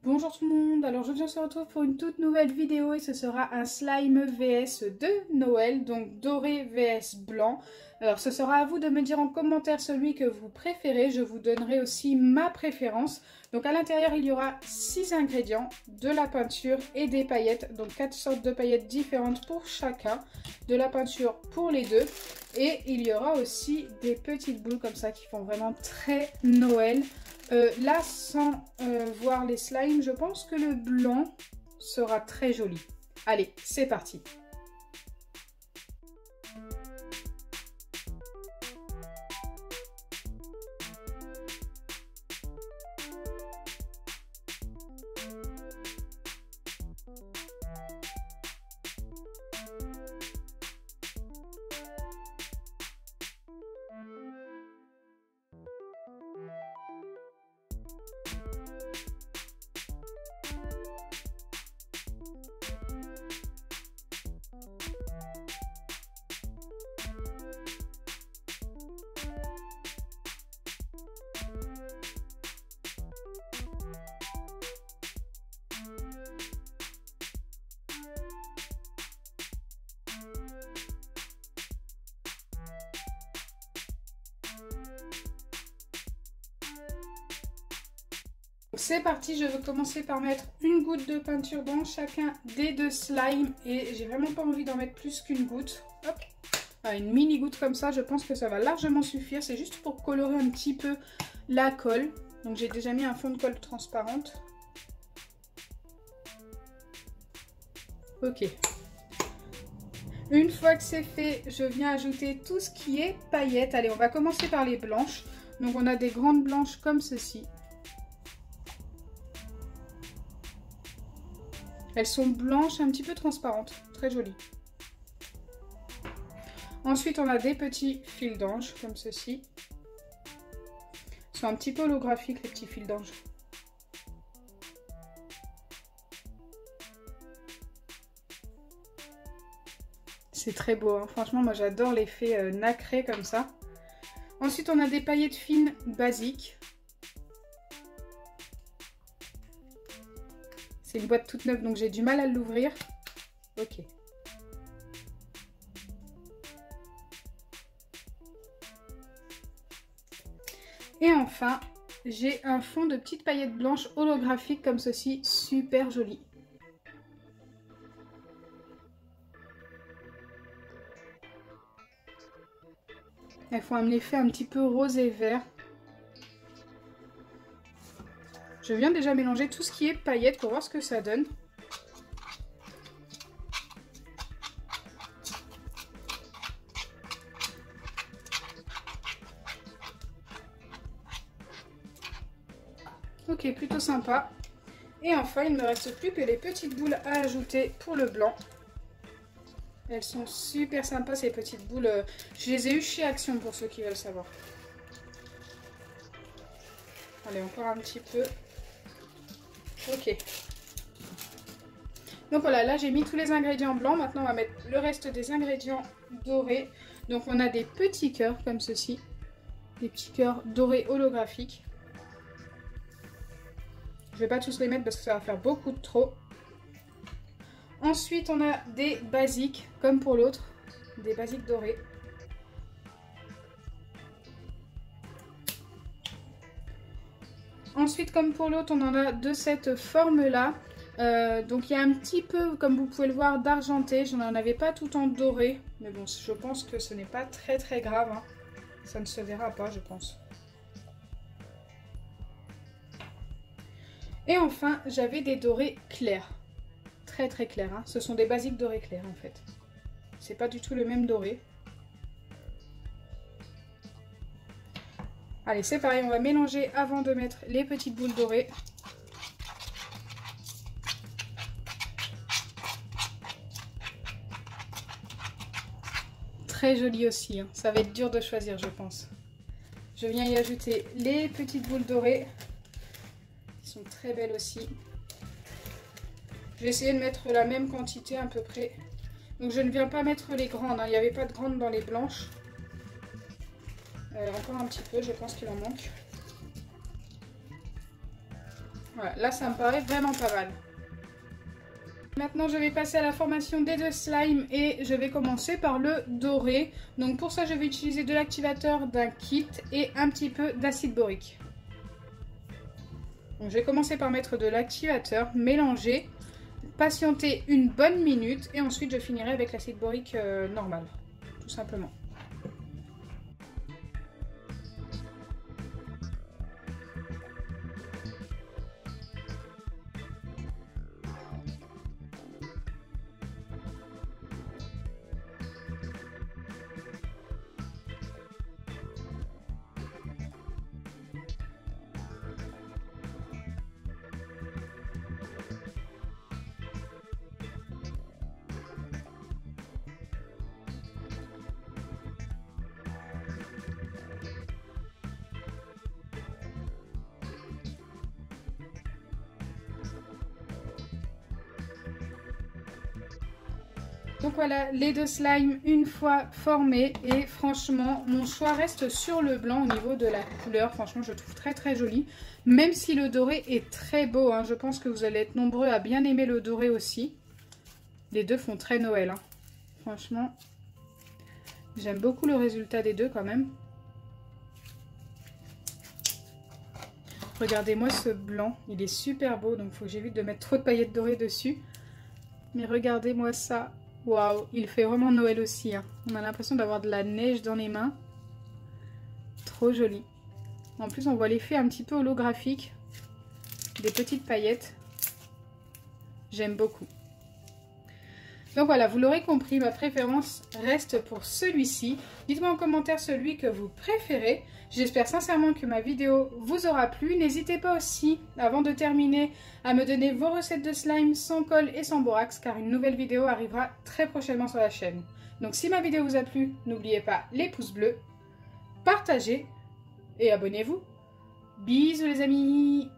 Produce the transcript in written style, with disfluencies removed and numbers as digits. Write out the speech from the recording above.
Bonjour tout le monde, alors aujourd'hui on se retrouve pour une toute nouvelle vidéo et ce sera un slime vs de Noël, donc doré vs blanc. Alors ce sera à vous de me dire en commentaire celui que vous préférez, je vous donnerai aussi ma préférence. Donc à l'intérieur il y aura 6 ingrédients, de la peinture et des paillettes, donc 4 sortes de paillettes différentes pour chacun, de la peinture pour les deux. Et il y aura aussi des petites boules comme ça qui font vraiment très Noël. Là, sans voir les slimes, je pense que le blanc sera très joli. Allez, c'est parti! C'est parti, je vais commencer par mettre une goutte de peinture dans chacun des deux slimes et j'ai vraiment pas envie d'en mettre plus qu'une goutte. Hop, une mini goutte comme ça, je pense que ça va largement suffire. C'est juste pour colorer un petit peu la colle. Donc j'ai déjà mis un fond de colle transparente. Ok. Une fois que c'est fait, je viens ajouter tout ce qui est paillettes. Allez, on va commencer par les blanches. Donc on a des grandes blanches comme ceci. Elles sont blanches, un petit peu transparentes, très jolies. Ensuite, on a des petits fils d'ange, comme ceci. Ils sont un petit peu holographiques, les petits fils d'ange. C'est très beau, hein. Franchement, moi j'adore l'effet nacré comme ça. Ensuite, on a des paillettes fines basiques. C'est une boîte toute neuve, donc j'ai du mal à l'ouvrir. Ok. Et enfin, j'ai un fond de petites paillettes blanches holographiques comme ceci, super joli. Elles font un effet un petit peu rose et vert. Je viens déjà mélanger tout ce qui est paillettes pour voir ce que ça donne. Ok, plutôt sympa. Et enfin, il ne me reste plus que les petites boules à ajouter pour le blanc. Elles sont super sympas ces petites boules. Je les ai eues chez Action pour ceux qui veulent savoir. Allez, encore un petit peu. Ok. Donc voilà, là j'ai mis tous les ingrédients blancs. Maintenant on va mettre le reste des ingrédients dorés. Donc on a des petits cœurs comme ceci. Des petits cœurs dorés holographiques. Je ne vais pas tous les mettre parce que ça va faire beaucoup de trop. Ensuite on a des basiques comme pour l'autre. Des basiques dorés. Ensuite, comme pour l'autre, on en a de cette forme-là. Donc il y a un petit peu, comme vous pouvez le voir, d'argenté. Je n'en avais pas tout en doré. Mais bon, je pense que ce n'est pas très très grave, hein. Ça ne se verra pas, je pense. Et enfin, j'avais des dorés clairs. Très très clairs, hein. Ce sont des basiques dorés clairs en fait. C'est pas du tout le même doré. Allez, c'est pareil, on va mélanger avant de mettre les petites boules dorées. Très joli aussi, hein. Ça va être dur de choisir, je pense. Je viens y ajouter les petites boules dorées. Qui sont très belles aussi. Je vais essayer de mettre la même quantité à peu près. Donc je ne viens pas mettre les grandes, hein. Il n'y avait pas de grandes dans les blanches. Encore un petit peu, je pense qu'il en manque. Voilà, là ça me paraît vraiment pas mal. Maintenant je vais passer à la formation des deux slimes et je vais commencer par le doré. Donc pour ça je vais utiliser de l'activateur d'un kit et un petit peu d'acide borique. Donc je vais commencer par mettre de l'activateur, mélanger, patienter une bonne minute et ensuite je finirai avec l'acide borique normal, tout simplement. Donc voilà, les deux slimes une fois formés et franchement, mon choix reste sur le blanc au niveau de la couleur. Franchement, je le trouve très très joli. Même si le doré est très beau, hein, je pense que vous allez être nombreux à bien aimer le doré aussi. Les deux font très Noël. Hein. Franchement, j'aime beaucoup le résultat des deux quand même. Regardez-moi ce blanc, il est super beau, donc il faut que j'évite de mettre trop de paillettes dorées dessus. Mais regardez-moi ça. Waouh, il fait vraiment Noël aussi. Hein. On a l'impression d'avoir de la neige dans les mains. Trop joli. En plus, on voit l'effet un petit peu holographique. Des petites paillettes. J'aime beaucoup. Donc voilà, vous l'aurez compris, ma préférence reste pour celui-ci. Dites-moi en commentaire celui que vous préférez. J'espère sincèrement que ma vidéo vous aura plu. N'hésitez pas aussi, avant de terminer, à me donner vos recettes de slime sans colle et sans borax, car une nouvelle vidéo arrivera très prochainement sur la chaîne. Donc si ma vidéo vous a plu, n'oubliez pas les pouces bleus, partagez et abonnez-vous. Bisous les amis!